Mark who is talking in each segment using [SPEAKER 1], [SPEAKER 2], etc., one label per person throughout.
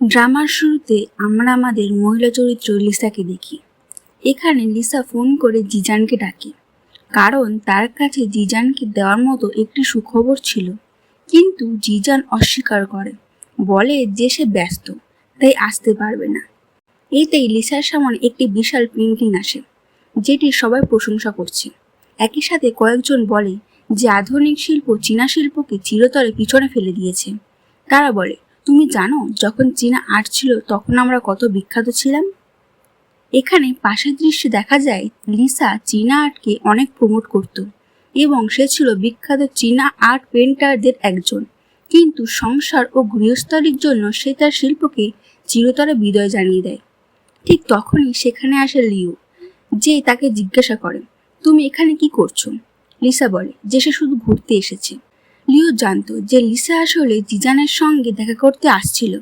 [SPEAKER 1] ড্রামার শুরুতে আমরা আমাদের মহিলা চরিত্র লিসাকে দেখি। এখানে লিসা ফোন করে জিজানকে ডাকে, কারণ তার কাছে জিজানকে দেওয়ার মতো একটি সুখবর ছিল। কিন্তু জিজান অস্বীকার করে, বলে যে সে ব্যস্ত, তাই আসতে পারবে না। এতেই লিসার সামনে একটি বিশাল পেন্টিং আসে, যেটি সবাই প্রশংসা করছে। একই সাথে কয়েকজন বলে যে আধুনিক শিল্প চীনা শিল্পকে চিরতরে পিছনে ফেলে দিয়েছে। তারা বলে, তুমি জানো যখন চীনা আর্ট ছিল তখন আমরা কত বিখ্যাত ছিলাম। এখানে পাশের দৃশ্যে দেখা যায় লিসা চীনা আর্টকে অনেক প্রমোট করত এবং সে ছিল বিখ্যাত চীনা আর্ট পেন্টারদের একজন। কিন্তু সংসার ও গৃহস্থালির জন্য সে তার শিল্পকে চিরতরে বিদায় জানিয়ে দেয়। ঠিক তখনই সেখানে আসে লিও, যে তাকে জিজ্ঞাসা করে, তুমি এখানে কি করছো? লিসা বলে যে সে শুধু ঘুরতে এসেছে। লিও জানতো যে লিসা আসলে জিজানের সঙ্গে দেখা করতে আসছিল,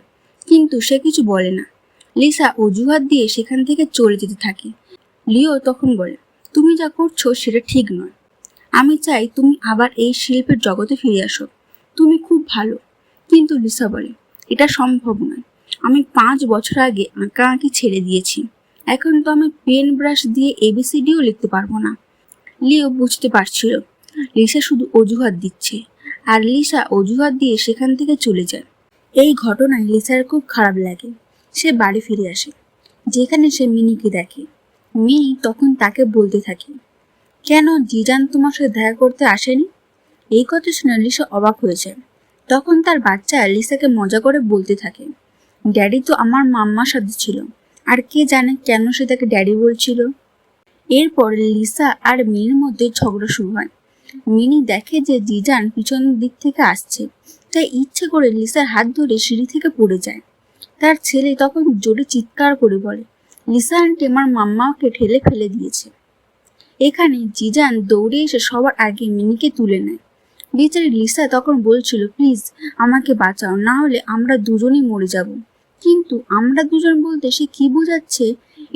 [SPEAKER 1] কিন্তু সে কিছু বলে না। লিসা অজুহাত দিয়ে সেখান থেকে চলে যেতে থাকে। লিও তখন বলে, তুমি যা করছো সেটা ঠিক নয়। আমি চাই তুমি আবার এই শিল্পের জগতে ফিরে আসো। তুমি খুব ভালো। কিন্তু লিসা বলে, এটা সম্ভব নয়। আমি 5 বছর আগে আঁকাআঁকি ছেড়ে দিয়েছি। এখন তো আমি পেন ব্রাশ দিয়ে এবিসিডিও লিখতে পারবো না। লিও বুঝতে পারছিল লিসা শুধু অজুহাত দিচ্ছে, আর লিসা অজুহাত দিয়ে সেখান থেকে চলে যায়। এই ঘটনায় লিসার খুব খারাপ লাগে। সে বাড়ি ফিরে আসে, যেখানে সে মিনিকে দেখে। মিনি তখন তাকে বলতে থাকে, কেন জিজান তোমার সাথে দেখা করতে আসেনি? এই কথা শুনে লিসা অবাক হয়ে যায়। তখন তার বাচ্চা লিসাকে মজা করে বলতে থাকে, ড্যাডি তো আমার মাম্মার সাথে ছিল, আর কে জানে কেন সে তাকে ড্যাডি বলছিল। এরপর লিসা আর মিনির মধ্যে ঝগড়া শুরু হয়। মিনি দেখে যে জিজান পিছনের দিক থেকে আসছে, তাই ইচ্ছে করে লিসার হাত ধরে সিঁড়ি থেকে পড়ে যায়। তার ছেলে তখন জোরে চিৎকার করে বলে, লিসা আন্টি আমার মাম্মাকে ঠেলে ফেলে দিয়েছে। এখানে জিজান দৌড়ে এসে সবার আগে মিনিকে তুলে নেয়। বেচারি লিসা তখন বলছিল, প্লিজ আমাকে বাঁচাও, না হলে আমরা দুজনেই মরে যাব। কিন্তু আমরা দুজন বলতে সে কি বোঝাচ্ছে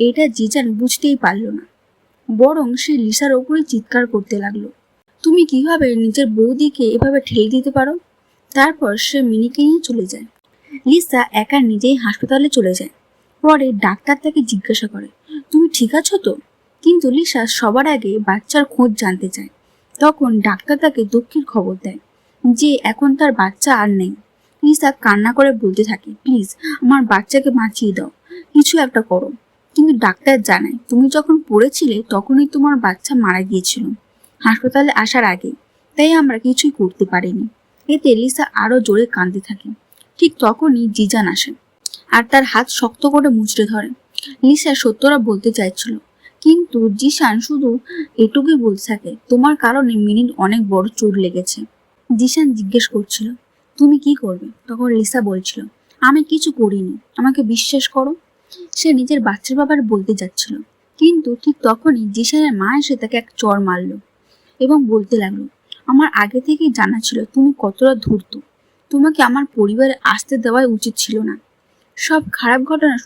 [SPEAKER 1] এটা জিজান বুঝতেই পারল না, বরং সে লিসার ওপরে চিৎকার করতে লাগলো, তুমি কিভাবে নিজের বৌদিকে এভাবে ঠেলে দিতে পারো? তারপর সে মিনিকে নিয়ে চলে যায়। লিসা একা নিজেই হাসপাতালে চলে যায়। পরে ডাক্তার তাকে জিজ্ঞাসা করে, তুমি ঠিক আছো তো? কিন্তু লিসা সবার আগে বাচ্চার খোঁজ জানতে চায়। তখন ডাক্তার তাকে দুঃখের খবর দেয় যে এখন তার বাচ্চা আর নেই। লিসা কান্না করে বলতে থাকে, প্লিজ আমার বাচ্চাকে বাঁচিয়ে দাও, কিছু একটা করো। কিন্তু ডাক্তার জানায়, তুমি যখন পড়েছিলে তখনই তোমার বাচ্চা মারা গিয়েছিল, হাসপাতালে আসার আগে, তাই আমরা কিছুই করতে পারিনি। এতে লিসা আরো জোরে কাঁদতে থাকে। ঠিক তখনই জিজান আসে আর তার হাত শক্ত করে মুচড়ে ধরে। লিসা সত্যটা বলতে চাইছিল, কিন্তু জিসান শুধু এটুকুই বলতে থাকে, তোমার কারণে মিনির অনেক বড় চোট লেগেছে। জিসান জিজ্ঞেস করছিল, তুমি কি করবে? তখন লিসা বলছিল, আমি কিছু করিনি, আমাকে বিশ্বাস করো। সে নিজের বাচ্চার ব্যাপারে বলতে যাচ্ছিল, কিন্তু ঠিক তখনই জিসানের মা এসে তাকে এক চড় মারল এবং বলতে লাগলো, আমার আগে থেকেই জানা ছিল তুমি কতটা ধূর্ত। তোমাকে আমার পরিবারে আসতে দেওয়াই উচিত ছিল না। সব খারাপ ঘটনা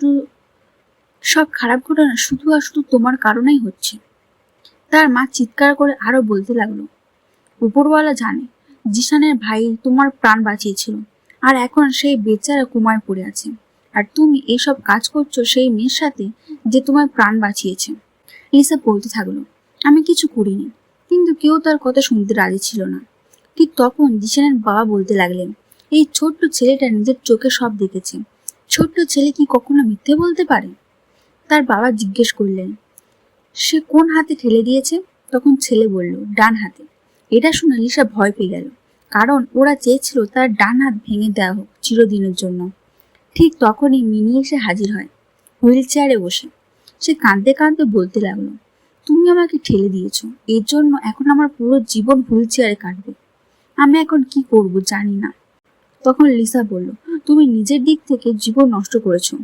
[SPEAKER 1] শুধু আর শুধু তোমার কারণেই হচ্ছে। তার মা চিৎকার করে আরো বলতে লাগলো, উপরওয়ালা জানে জিসানের ভাই তোমার প্রাণ বাঁচিয়েছিল, আর এখন সেই বেচারা কুমায় পড়ে আছে, আর তুমি এসব কাজ করছো সেই মেয়ের সাথে যে তোমার প্রাণ বাঁচিয়েছে। লিসা বলতে থাকলো, আমি কিছু করিনি। কিন্তু কেউ তার কথা শুনতে রাজি ছিল না। ঠিক তখন জিসানের বাবা বলতে লাগলেন, এই ছোট্ট ছেলেটা নিজের চোখে সব দেখেছে। ছোট্ট ছেলে কি কখনো মিথ্যে বলতে পারে? তার বাবা জিজ্ঞেস করলেন, সে কোন হাতে ঠেলে দিয়েছে? তখন ছেলে বলল, ডান হাতে। এটা শুনে লিসা ভয় পেয়ে গেল, কারণ ওরা চেয়েছিল তার ডান হাত ভেঙে দেওয়া হোক চিরদিনের জন্য। ঠিক তখনই মিনি এসে হাজির হয়, হুইল চেয়ারে বসে। সে কাঁদতে কাঁদতে বলতে লাগলো, তুমি আমাকে ঠেলে দিয়েছো, এর জন্য এখন আমার পুরো জীবন হুইল চেয়ারে কাটবে। আমি এখন কি করব জানি না। তখন লিসা বলল, তুমি নিজের দিক থেকে জীবন নষ্ট করেছো,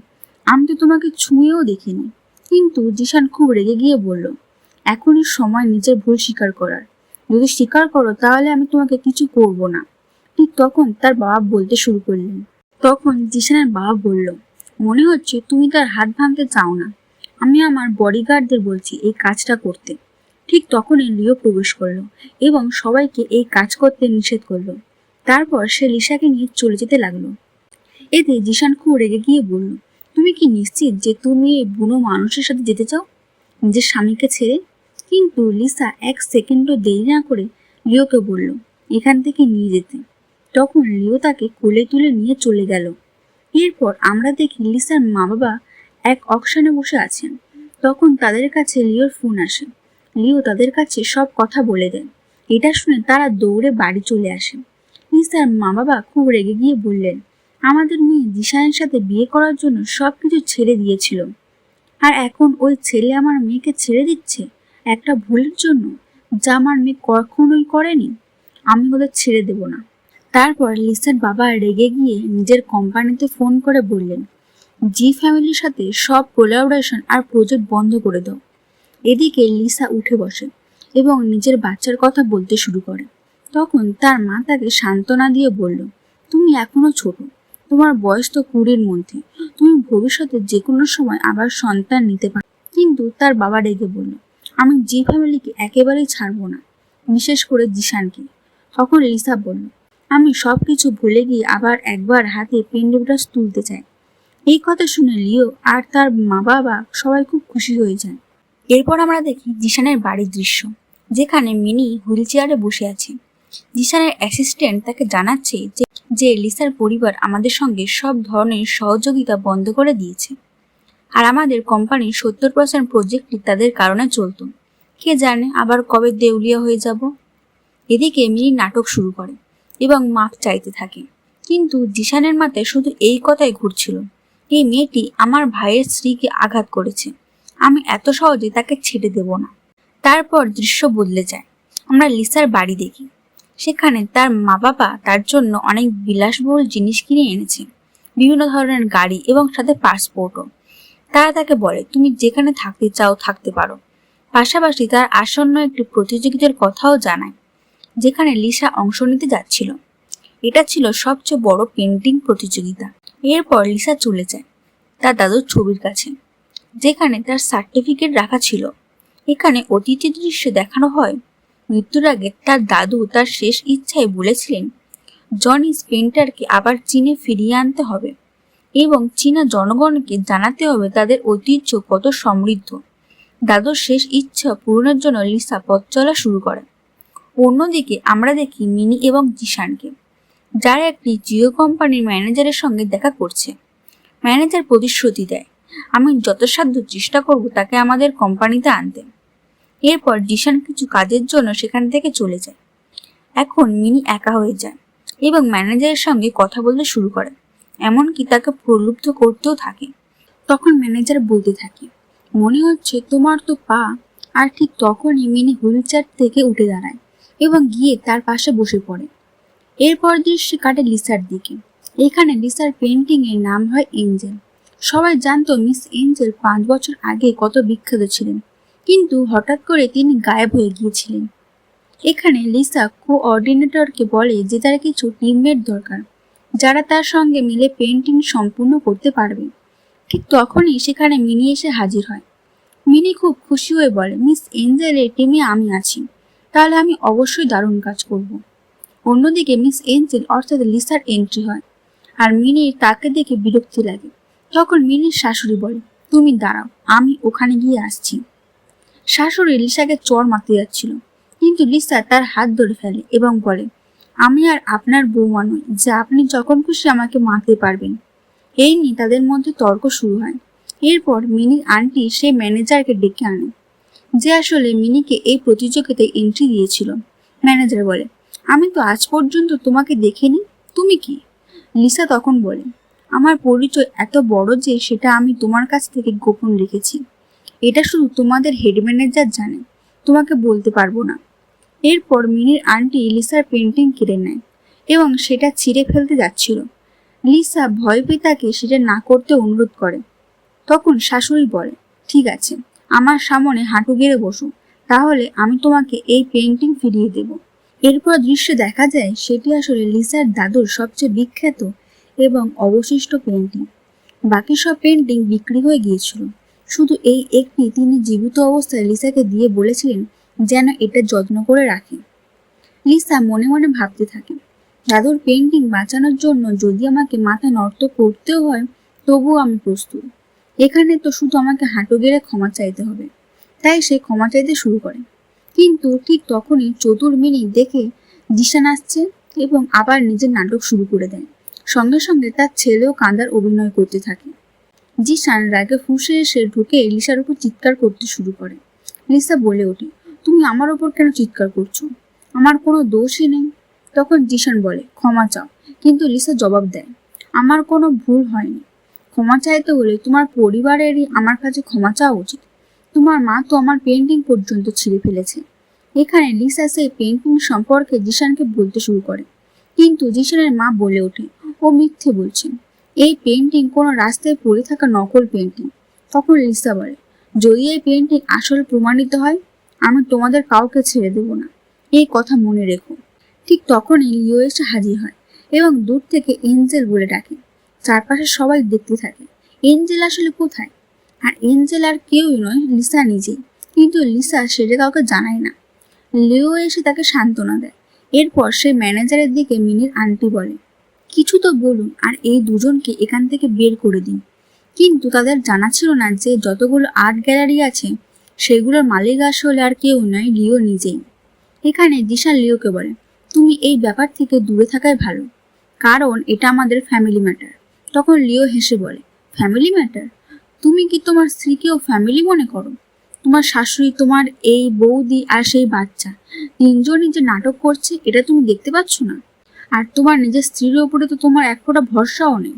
[SPEAKER 1] আমি তো তোমাকে ছুঁয়েও দেখিনি। কিন্তু জিসান খুব রেগে গিয়ে বলল, এখনই সময় নিজের ভুল স্বীকার করার। যদি স্বীকার করো তাহলে আমি তোমাকে কিছু করব না। ঠিক তখন তার বাবা বলতে শুরু করলেন। তখন জিসানের বাবা বলল, মনে হচ্ছে তুমি তার হাত ভাঙতে চাও না। আমি আমার বডিগার্ডদের বলছি এই কাজটা করতে। ঠিক তখনই লিও প্রবেশ করলো এবং সবাইকে এই কাজ করতে নিষেধ করলো। তারপর সে লিসাকে নিয়ে চলে যেতে লাগলো। এতে জিশান খুব রেগে গিয়ে বলল, তুমি কি নিশ্চিত যে তুমি এই বুনো মানুষের সাথে যেতে চাও, নিজের স্বামীকে ছেড়ে? কিন্তু লিসা এক সেকেন্ডও দেরি না করে লিওকে বলল এখান থেকে নিয়ে যেতে। তখন লিও তাকে কোলে তুলে নিয়ে চলে গেল। এরপর আমরা দেখি লিসার মা বাবা এক অকশানে বসে আছেন। তখন তাদের কাছে লিওর ফোন আসে। লিও তাদের কাছে সব কথা বলে দেন। এটা শুনে তারা দৌড়ে বাড়ি চলে আসে। লিসার মা বাবা খুব রেগে গিয়ে বললেন, আমাদের মেয়ে জিশানের সাথে বিয়ে করার জন্য সবকিছু ছেড়ে দিয়েছিল, আর এখন ওই ছেলে আমার মেয়েকে ছেড়ে দিচ্ছে একটা ভুলের জন্য, যা আমার মেয়ে কখনোই করেনি। আমি ওদের ছেড়ে দেব না। তারপর লিসার বাবা রেগে গিয়ে নিজের কোম্পানিতে ফোন করে বললেন, জি ফ্যামিলির সাথে সব কোলাবোরেশন আর প্রজেক্ট বন্ধ করে দাও। এদিকে লিসা উঠে বসে এবং নিজের বাচ্চার কথা বলতে শুরু করে। তখন তার মা তাকে সান্ত্বনা দিয়ে বলল, তুমি এখনো ছোট, তোমার বয়স তো 20-র মধ্যে, তুমি ভবিষ্যতে যে কোনো সময় আবার সন্তান নিতে পারো। কিন্তু তার বাবা রেগে বলল, আমি জি ফ্যামিলিকে একেবারেই ছাড়বো না, বিশেষ করে জিশানকে। তখন লিসা বলল, আমি সব কিছু ভুলে গিয়ে আবার একবার হাতে পেন্ডুলাস তুলতে চাই। এই কথা শুনে লিও আর তার মা বাবা সবাই খুব খুশি হয়ে যায়। এরপর আমরা দেখি জিশানের বাড়ির দৃশ্য, যেখানে মিনি হুইল চেয়ারে বসে আছে। জিশানের অ্যাসিস্ট্যান্ট তাকে জানাচ্ছে যে লিসার পরিবার আমাদের সঙ্গে সব ধরনের সহযোগিতা বন্ধ করে দিয়েছে, আর আমাদের কোম্পানির 70% প্রজেক্টটি তাদের কারণে চলত। কে জানে আবার কবে দেউলিয়া হয়ে যাব। এদিকে মিনি নাটক শুরু করে এবং মাপ চাইতে থাকে, কিন্তু জিশানের মাথায় শুধু এই কথাই ঘুরছিল, এই মেয়েটি আমার ভাইয়ের স্ত্রীকে আঘাত করেছে, আমি এত সহজে তাকে ছেড়ে দেব না। তারপর দৃশ্য বদলে যায়। আমরা লিসার বাড়ি দেখি। সেখানে তার মা বাবা তার জন্য অনেক বিলাসবহুল জিনিস কিনে এনেছে, বিভিন্ন ধরনের গাড়ি এবং সাথে পাসপোর্টও। তারা তাকে বলে, তুমি যেখানে থাকতে চাও থাকতে পারো। পাশাপাশি তার আসন্ন একটি প্রতিযোগিতার কথাও জানায়, যেখানে লিসা অংশ নিতে যাচ্ছিল। এটা ছিল সবচেয়ে বড় পেন্টিং প্রতিযোগিতা। এরপর লিসা চলে যায় তার দাদুর ছবির কাছে, যেখানে তার সার্টিফিকেট রাখা ছিল। এখানে অতীতের দৃশ্য দেখানো হয়। মৃত্যুর আগে তার দাদু তার শেষ ইচ্ছায় বলেছিলেন জনি স্পেন্টারকে আবার চীনে ফিরিয়ে আনতে হবে এবং চীনা জনগণকে জানাতে হবে তাদের ঐতিহ্য কত সমৃদ্ধ। দাদুর শেষ ইচ্ছা পূরণের জন্য লিসা পথ চলা শুরু করে। অন্যদিকে আমরা দেখি মিনি এবং জিশানকে, যারা একটি জিও কোম্পানির ম্যানেজারের সঙ্গে দেখা করছে। ম্যানেজার প্রতিশ্রুতি দেয়, আমি যথাসাধ্য চেষ্টা করব তাকে আমাদের কোম্পানিতে আনতে। এরপর জিশান কিছু কাজের জন্য সেখান থেকে চলে যায়। এখন মিনি একা হয়ে যায় এবং ম্যানেজারের সঙ্গে কথা বলতে শুরু করে, এমনকি তাকে প্রলুব্ধ করতেও থাকে। তখন ম্যানেজার বলতে থাকে, মনে হচ্ছে তোমার তো পা। আর ঠিক তখনই মিনি হুইলচেয়ার থেকে উঠে দাঁড়ায় এবং গিয়ে তার পাশে বসে পড়ে। এরপর দৃশ্য কাটে লিসার দিকে। এখানে লিসার পেন্টিং এর নাম হয় এঞ্জেল। সবাই জানতো মিস এঞ্জেল 5 বছর আগে কত বিখ্যাত ছিলেন, কিন্তু হঠাৎ করে তিনি গায়েব হয়ে গিয়েছিলেন। এখানে লিসা কোঅর্ডিনেটরকে বলে যে তার কিছু টিমমেট দরকার, যারা তার সঙ্গে মিলে পেন্টিং সম্পূর্ণ করতে পারবে। ঠিক তখনই সেখানে মিনি এসে হাজির হয়। মিনি খুব খুশি হয়ে বলে, মিস এঞ্জেলের টিমে আমি আছি, তাহলে আমি অবশ্যই দারুণ কাজ করব। অন্যদিকে মিস এঞ্জেল অর্থাৎ লিসার এন্ট্রি হয়, আর মিনির তাকে দেখে বিরক্তি লাগে। তখন মিনির শাশুড়ি বলে, তুমি দাঁড়াও, আমি ওখানে গিয়ে আসছি। শাশুড়ি লিসাকে চড় মারতে যাচ্ছিল, কিন্তু লিসা তার হাত ধরে ফেলে এবং বলে, আমি আর আপনার বৌমা নই যে আপনি যখন খুশি আমাকে মারতে পারবেন। এই নিয়ে তাদের মধ্যে তর্ক শুরু হয়। এরপর মিনির আন্টি সেই ম্যানেজারকে ডেকে আনে, যে আসলে মিনিকে এই প্রতিযোগিতায় এন্ট্রি দিয়েছিল। ম্যানেজার বলে, আমি তো আজ পর্যন্ত তোমাকে দেখিনি, তুমি কি? লিসা তখন বলে, আমার পরিচয় এত বড় যে সেটা আমি তোমার কাছ থেকে গোপন রেখেছি। এটা শুধু তোমাদের হেড ম্যানেজার জানে, তোমাকে বলতে পারবো না। এরপর মিনির আন্টি লিসার পেন্টিং কেড়ে নেয় এবং সেটা ছিঁড়ে ফেলতে যাচ্ছিল। লিসা ভয় পেয়ে তাকে সেটা না করতে অনুরোধ করে। তখন শাশুড়ি বলে, ঠিক আছে, আমার সামনে হাঁটু গেড়ে বসো, তাহলে আমি তোমাকে এই পেন্টিং ফিরিয়ে দেব। এরপর দৃশ্য দেখা যায় সেটি আসলে লিসার দাদুর সবচেয়ে বিখ্যাত এবং অবশিষ্ট পেন্টিং। বাকি সব পেন্টিং বিক্রি হয়ে গিয়েছিল, শুধু এই একটি তিনি জীবিত অবস্থায় লিসাকে দিয়ে বলেছিলেন যেন এটা যত্ন করে রাখে। লিসা মনে মনে ভাবতে থাকে, দাদুর পেন্টিং বাঁচানোর জন্য যদি আমাকে মাথা নত করতেও হয় তবুও আমি প্রস্তুত। এখানে তো শুধু আমাকে হাঁটু গেড়ে ক্ষমা চাইতে হবে। তাই সে ক্ষমা চাইতে শুরু করে। কিন্তু ঠিক তখনই চতুর মিনি দেখে জিশান আসছে এবং আবার নিজের নাটক শুরু করে দেয়। সঙ্গে সঙ্গে তার ছেলেও কাঁদার অভিনয় করতে থাকে। জিশান রাগে ফুঁসে এসে ঢুকে লিসার উপর চিৎকার করতে শুরু করে। লিসা বলে ওঠে, তুমি আমার ওপর কেন চিৎকার করছো? আমার কোনো দোষই নেই। তখন জিশান বলে, ক্ষমা চাও। কিন্তু লিসা জবাব দেয়, আমার কোনো ভুল হয়নি। ক্ষমা চাইতে হলে তোমার পরিবারেরই আমার কাছে ক্ষমা চাওয়া উচিত। তোমার মা তো আমার পেন্টিং পর্যন্ত ছিঁড়ে ফেলেছে। এখানে লিসা সেই পেন্টিং সম্পর্কে জিশানকে বলতে শুরু করে। কিন্তু জিশানের মা বলে ওঠে, ও মিথ্যে বলছে। এই পেন্টিং কোনো রাস্তায় পড়ে থাকা নকল পেন্টিং। তখন লিসা বলে, যদি এই পেন্টিং আসলে প্রমাণিত হয় আমি তোমাদের কাউকে ছেড়ে দেব না। এই কথা মনে রেখো। ঠিক তখনই লিও এসে হাজির হয় এবং দূর থেকে এঞ্জেল বলে ডাকে। চারপাশে সবাই দেখতে থাকে এঞ্জেল আসলে কোথায়। আর এঞ্জেল আর কেউই নয়, লিসা নিজেই। কিন্তু লিসা সেটা কাউকে জানায় না। লিও এসে তাকে সান্ত্বনা দেয়। এরপর সে ম্যানেজারের দিকে মিনির আন্টি বলে, কিছু তো বলুন আর এই দুজনকে এখান থেকে বের করে দিন। কিন্তু তাদের জানা ছিল না যে যতগুলো আর্ট গ্যালারি আছে সেগুলোর মালিক আসলে আর কেউ নয়, লিও নিজেই। এখানে জিশান লিওকে বলে, তুমি এই ব্যাপার থেকে দূরে থাকাই ভালো, কারণ এটা আমাদের ফ্যামিলি ম্যাটার। তখন লিও হেসে বলে, ফ্যামিলি ম্যাটার? তুমি কি তোমার স্ত্রীকেও ফ্যামিলি মনে করো? তোমার শাশুড়ি, তোমার এই বৌদি আর সেই বাচ্চা, তিনজনই যে নাটক করছে এটা তুমি দেখতে পাচ্ছ না? আর তোমার নিজের স্ত্রীর ওপরে তো তোমার এক ফোঁটা ভরসাও নেই।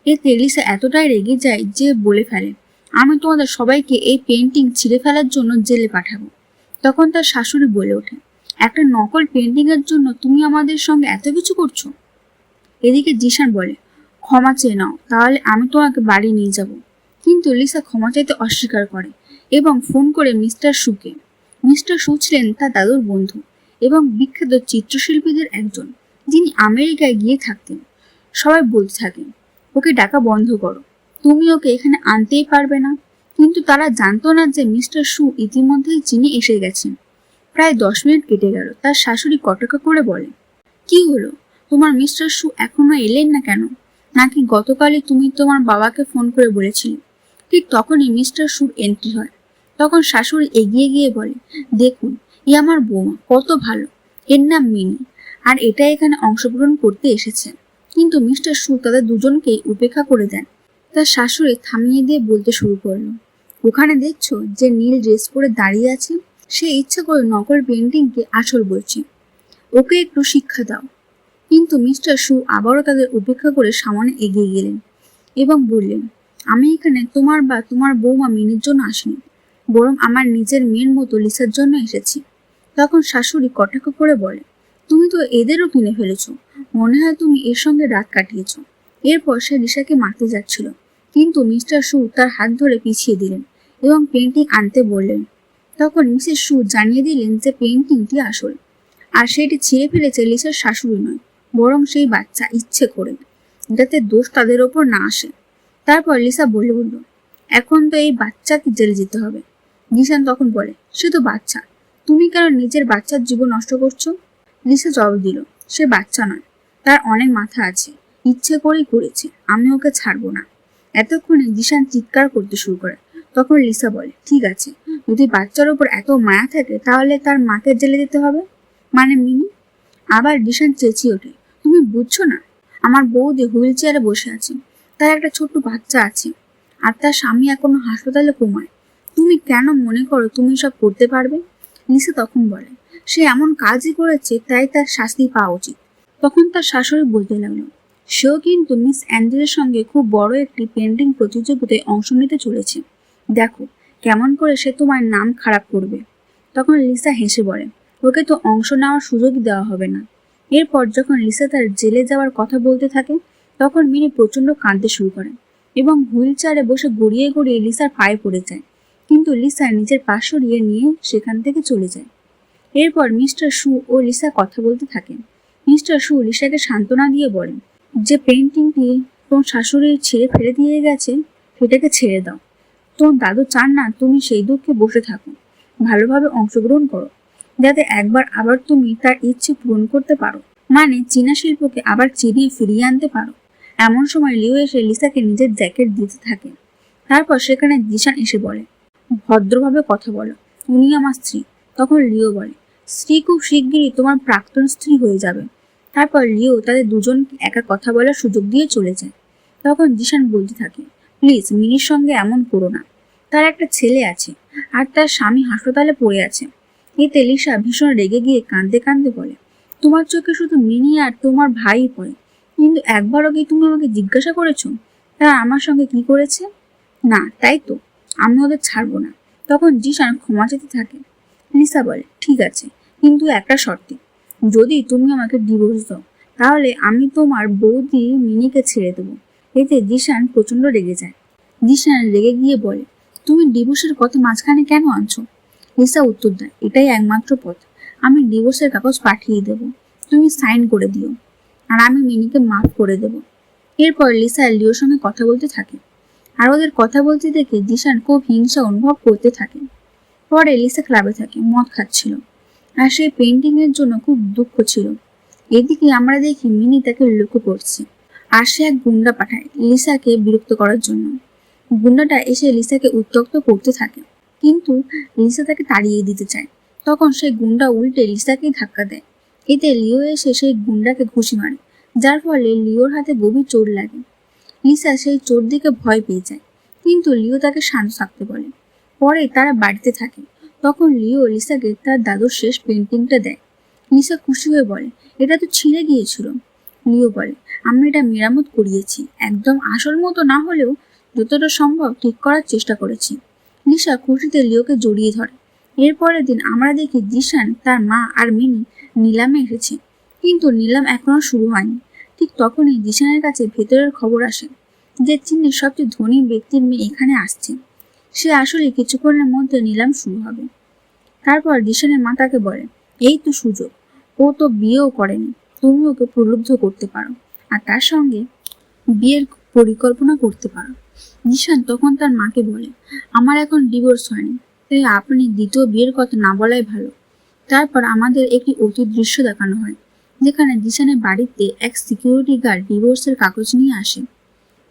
[SPEAKER 1] এতে লিসা এতটাই রেগে যায় যে বলে ফেলে, আমি তোমাদের সবাইকে এই পেন্টিং ছিঁড়ে ফেলার জন্য জেলে পাঠাবো। তখন তার শাশুড়ি বলে ওঠে, একটা নকল পেন্টিং এর জন্য তুমি আমাদের সঙ্গে এত কিছু করছো? এদিকে জিশান বলে, ক্ষমা চেয়ে নাও, তাহলে আমি তোমাকে বাড়ি নিয়ে যাব। কিন্তু লিসা ক্ষমা চাইতে অস্বীকার করে এবং ফোন করে মিস্টার সুকে। মিস্টার সু ছিলেন তার দাদুর বন্ধু এবং বিখ্যাত চিত্রশিল্পীদের একজন, যিনি আমেরিকায় গিয়ে থাকতেন। সবাই বলতে থাকে, ওকে ডাকা বন্ধ করো, তুমি ওকে এখানে আনতেই পারবে না। কিন্তু তারা জানতো না যে মিস্টার সু ইতিমধ্যেই চীনে এসে গেছেন। প্রায় 10 মিনিট কেটে গেল। তার শাশুড়ি কটাক্ষ করে বলে, কি হলো, তোমার মিস্টার সু এখনো এলেন না কেন? নাকি গতকালই তুমি তোমার বাবাকে ফোন করে বলেছিলে? ঠিক তখনই মিস্টার সুর এন্ট্রি হয়। তখন শাশুড়ি এগিয়ে গিয়ে বলে, দেখুন, এ আমার বৌমা, কত ভালো। এর নাম মিনি, আর এটা এখানে অংশগ্রহণ করতে এসেছে। কিন্তু মিস্টার সু তাদের দুজনকেই উপেক্ষা করে দেন। তার শাশুড়ি থামিয়ে দিয়ে বলতে শুরু করলো, ওখানে দেখছো যে নীল ড্রেস পরে দাঁড়িয়ে আছে, সে ইচ্ছা করে নকল পেন্টিংকে আসল বলছে। ওকে একটু শিক্ষা দাও। কিন্তু মিস্টার সু আবারও তাদের উপেক্ষা করে সামনে এগিয়ে গেলেন এবং বললেন, আমি এখানে তোমার বা তোমার বৌমা মিনির জন্য আসিনি, বরং আমার নিজের মেয়ের মতো লিসার জন্য এসেছি। তখন শাশুড়ি কটাক্ষ করে বলে, তুমি তো এদেরও কিনে ফেলেছো, মনে হয় তুমি এর সঙ্গে রাত কাটিয়েছ। এরপর সে লিসাকে মারতে যাচ্ছিল, কিন্তু মিস্টার সু তার হাত ধরে পিছিয়ে দিলেন এবং পেন্টিং আনতে বললেন। তখন মিসেস সু জানিয়ে দিলেন যে পেন্টিংটি আসল, আর সেটি ছিঁড়ে ফেলেছে লিসার শাশুড়ি নয়, বরং সেই বাচ্চা ইচ্ছে করে, যাতে দোষ তাদের ওপর না আসে। তারপর লিসা বলে উঠল, এখন তো এই বাচ্চাকে জেলে যেতে হবে। জিশান তখন বলে, সে তো বাচ্চা, তুমি কেন নিজের বাচ্চার জীবন নষ্ট করছো? লিসা জবাব দিল, সে বাচ্চা নয়, তার অনেক মাথা আছে, ইচ্ছে করেই করেছে, আমি ওকে ছাড়বো না। এতক্ষণে জিশান চিৎকার করতে শুরু করে। তখন লিসা বলে, ঠিক আছে, যদি বাচ্চার ওপর এত মায়া থাকে তাহলে তার মাকে জেলে যেতে হবে, মানে মিনি। আবার জিশান চেঁচিয়ে ওঠে, তুমি বুঝছো না, আমার বৌদি হুইল চেয়ারে বসে আছে, তার একটা ছোট্ট বাচ্চা আছে, আর তার স্বামী এখনো হাসপাতালে ঘুমায়। তুমি কেন মনে করো তুমি সব করতে পারবে? লিসা তখন বলে, সে এমন কাজই করেছে, তাই তার শাস্তি পাওয়া উচিত। তখন তার শাশুড়ি বলতে লাগলো, সেও কিন্তু মিস অ্যাঞ্জেলের সঙ্গে খুব বড় একটি পেন্টিং প্রতিযোগিতায় অংশ নিতে চলেছে। দেখো কেমন করে সে তোমার নাম খারাপ করবে। তখন লিসা হেসে বলে, ওকে তো অংশ নেওয়ার সুযোগ দেওয়া হবে না। এরপর যখন লিসা তার জেলে যাওয়ার কথা বলতে থাকে, তখন মিনি প্রচন্ড কাঁদতে শুরু করে এবং হুইল চেয়ারে বসে গড়িয়ে গড়িয়ে লিসার পায়ে পড়ে যায়। কিন্তু লিসা নিজের পা সরিয়ে নিয়ে সেখান থেকে চলে যায়। এরপর মিস্টার সু ও লিসা কথা বলতে থাকেন। মিস্টার সু লিসাকে সান্ত্বনা দিয়ে বলেন, যে পেন্টিংটি তোমার শাশুড়ি ছেড়ে ফেলে দিয়ে গেছে সেটাকে ছেড়ে দাও। তোমার দাদু চান না তুমি সেই দুঃখে বসে থাকো, ভালোভাবে অংশগ্রহণ করো, যাতে একবার আবার তুমি তার ইচ্ছে পূরণ করতে পারো। মানে চীনা শিল্পকে আবার চিনিয়ে ফিরিয়ে আনতে পারো। এমন সময় লিও এসে লিসাকে নিজের জ্যাকেট দিতে থাকে। তারপর সেখানে জিশান এসে বলে, ভদ্রভাবে কথা বলো, উনি আমার স্ত্রী। তখন লিও বলে, স্ত্রী খুব শিগগিরই তোমার প্রাক্তন স্ত্রী হয়ে যাবে। তারপর লিও তাদের দুজনকে একা কথা বলার সুযোগ দিয়ে চলে যায়। তখন জিশান বলতে থাকে, প্লিজ মিনির সঙ্গে এমন করো না। তার একটা ছেলে আছে আর তার স্বামী হাসপাতালে পড়ে আছে। এতে লিসা ভীষণ রেগে গিয়ে কাঁদতে কাঁদতে বলে, তোমার চোখে শুধু মিনি আর তোমার ভাই পড়ে, কিন্তু একবারও কি তুমি আমাকে জিজ্ঞাসা করেছো তারা আমার সঙ্গে কি করেছে? না, তাই তো, আমি ওদের ছাড়বো না। তখন জিশান ক্ষমা চেতে থাকে। লিসা বলে, ঠিক আছে, কিন্তু একটা শর্তে, যদি তুমি আমাকে ডিভোর্স দাও তাহলে আমি তোমার বৌদি মিনিকে ছেড়ে দেবো। এতে জিশান প্রচন্ড রেগে যায়। জিশান রেগে গিয়ে বলে, তুমি ডিভোর্সের কথা মাঝখানে কেন আনছো? লিসা উত্তর দেয়, এটাই একমাত্র পথ, আমি ডিভোর্সের কাগজ পাঠিয়ে দেব, তুমি সাইন করে দিও, আর আমি মিনিকে মাফ করে দেব। এরপর লিসা লিওর সঙ্গে কথা বলতে থাকে, আর ওদের কথা বলতে দেখে জিশান খুব হিংসা অনুভব করতে থাকে। পরে লিসা ক্লাবে থাকে, মদ খাচ্ছিল, আর সেই পেন্টিং এর জন্য খুব দুঃখ ছিল। এদিকে আমরা দেখি মিনি তাকে লক্ষ্য করছে, আর সে এক গুন্ডা পাঠায় লিসাকে বিরক্ত করার জন্য। গুন্ডাটা এসে লিসাকে উত্ত্যক্ত করতে থাকে, কিন্তু লিসা তাকে তাড়িয়ে দিতে চায়। তখন সেই গুন্ডা উল্টে লিসাকেই ধাক্কা দেয়। এতে লিও এসে সেই গুন্ডাকে ঘুষি মারে, যার ফলে লিওর হাতে গভীর চোট লাগে। লিসা সেই চোট দিকে ভয় পেয়ে যায়, কিন্তু লিও তাকে শান্ত থাকতে বলে। পরে তারা বাড়িতে থাকে। তখন লিও লিসাকে তার দাদুর শেষ পেন্টিংটা দেয়। লিসা খুশি হয়ে বলে, এটা তো ছিঁড়ে গিয়েছিল। লিও বলে, আমি এটা মেরামত করিয়েছি, একদম আসল মতো না হলেও যতটা সম্ভব ঠিক করার চেষ্টা করেছি। লিসা খুশিতে লিওকে জড়িয়ে ধরে। এরপরের দিন আমরা দেখি জিশান, তার মা আর মিনি নিলামে এসেছে, কিন্তু নিলাম এখনো শুরু হয়নি। ঠিক তখনই জিশানের কাছে ভেতরের খবর আসে যে চীনের সবচেয়ে ধনী ব্যক্তির মেয়ে এখানে আসছে। সে আসলে কিছুক্ষণের মধ্যে নিলাম শুরু হবে। তারপর জিশানের মা তাকে বলে, এই তো সুযোগ, ও তো বিয়েও করেনি, তুমি ওকে প্রলুব্ধ করতে পারো আর তার সঙ্গে বিয়ের পরিকল্পনা করতে পারো। জিশান তখন তার মাকে বলে, আমার এখন ডিভোর্স হয়নি, তাই আপনি দ্বিতীয় বিয়ের কথা না বলাই ভালো। তারপর আমাদের একটি অতীত দৃশ্য দেখানো হয়, যেখানে জিশানের বাড়িতে এক সিকিউরিটি গার্ড ডিভোর্সের কাগজ নিয়ে আসে,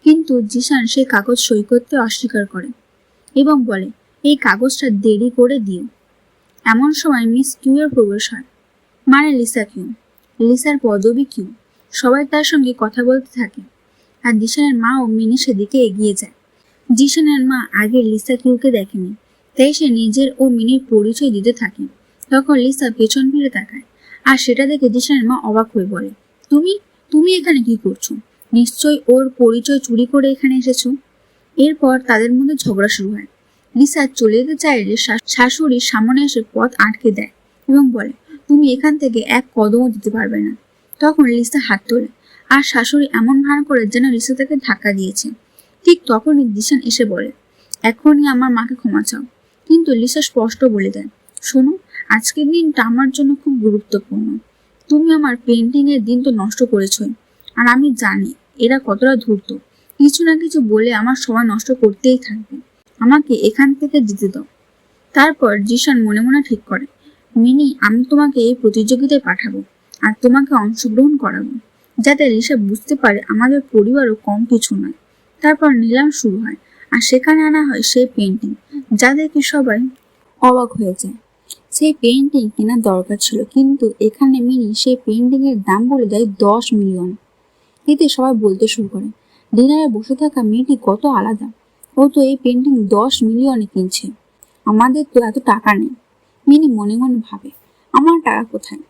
[SPEAKER 1] কিন্তু জিশান সেই কাগজ সই করতে অস্বীকার করে এবং বলে, এই কাগজটা দেরি করে দিও। এমন সময় মিস কিউ এর প্রবেশ হয়, মানে লিসা কিউ। লিসার পদবি কিউ। সবাই তার সঙ্গে কথা বলতে থাকে, আর জিশানের মা ও মিনি সেদিকে এগিয়ে যায়। জিশানের মা আগে লিসা কিউকে দেখেনি, তাই সে নিজের ও মিনির পরিচয় দিতে থাকে। তখন লিসা পেছন ফিরে তাকায়, আর সেটা দেখে জিশানের মা অবাক হয়ে বলে, তুমি তুমি এখানে কি করছো? নিশ্চয়ই ওর পরিচয় চুরি করে এখানে এসেছো। এরপর তাদের মধ্যে ঝগড়া শুরু হয়। লিসা চলে যেতে চাইলে শাশুড়ি সামনে এসে পথ আটকে দেয় এবং বলে, তুমি এখান থেকে এক কদমও দিতে পারবে না। তখন লিসা হাত তোলে, আর শাশুড়ি এমন ভান করে যেন লিসা তাকে ধাক্কা দিয়েছে। ঠিক তখনই জিশান এসে বলে, এখনই আমার মাকে ক্ষমা চাও। কিন্তু লিসা স্পষ্ট বলে দেয়, শোনো, আজকের দিনটা আমার জন্য খুব গুরুত্বপূর্ণ। তুমি আমার পেন্টিং এর দিন তো নষ্ট করেছই, আর আমি জানি এরা কতটা ধূর্ত, কিছু না কিছু বলে আমার সময় নষ্ট করতেই থাকবে। আমাকে এখান থেকে যেতে দাও। তারপর জিশান মনে মনে ঠিক করে, মিনি, আমি তোমাকে এই প্রতিযোগিতায় পাঠাবো আর তোমাকে অংশগ্রহণ করাবো, যাতে লিসা বুঝতে পারে আমাদের পরিবারও কম কিছু নয়। তারপর নিলাম শুরু হয়, আর সেখানে আনা হয় সেই পেন্টিং, যা দেখে সবাই অবাক হয়ে যায়। সেই পেন্টিং কেনার দরকার ছিল, কিন্তু এখানে মিনি সেই পেন্টিং এর দাম বলে দেয় 10 মিলিয়ন। এতে সবাই বলতে শুরু করে, ডিনারে বসে থাকা মেয়েটি কত আলাদা, ও তো এই পেন্টিং 10 মিলিয়নে কিনছে, আমাদের তো এত টাকা নেই। মিনি মনে মনে ভাবে, আমার টাকা কোথায়?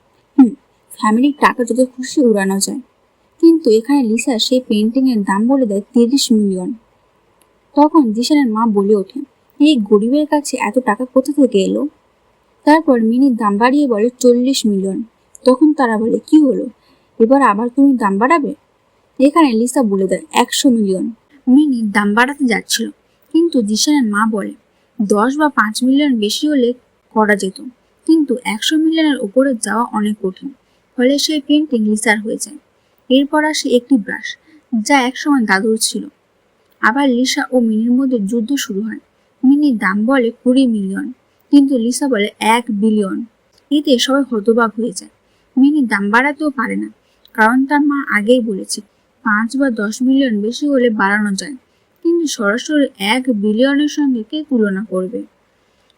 [SPEAKER 1] ফ্যামিলির টাকা যত খুশি উড়ানো যায়। কিন্তু এখানে লিসা সেই পেন্টিং এর দাম বলে দেয় 30 মিলিয়ন। তখন জিশানের মা বলে ওঠে, এই গরিবের কাছে এত টাকা কোথা থেকে এলো? তারপর মিনি দাম বাড়িয়ে বলে 40 মিলিয়ন। তখন তারা বলে, কি হলো, এবার আবার তুমি দাম বাড়াবে? এখানে লিসা বলে দেয় 100 মিলিয়ন। মিনি দাম বাড়াতে যাচ্ছিল, কিন্তু জিশানের মা বলে, 10 বা 5 মিলিয়ন বেশি হলে করা যেত, কিন্তু 100 মিলিয়নের উপরে যাওয়া অনেক কঠিন। ফলে সেই পেন্টিং লিসার হয়ে যায়। এরপর আসে একটি ব্রাশ, যা একসময় দাদুর ছিল। আবার লিসা ও মিনির মধ্যে যুদ্ধ শুরু হয়। মিনির দাম বলে 20 মিলিয়ন, কিন্তু লিসা বলে 1 বিলিয়ন। এতে সবাই হতবাক হয়ে যায়। মিনি দাম বাড়াতেও পারে না, কারণ তার মা আগেই বলেছে 5 বা 10 মিলিয়ন বেশি হলে বাড়ানো যায়, কিন্তু সরাসরি 1 বিলিয়নের সঙ্গে কে তুলনা করবে।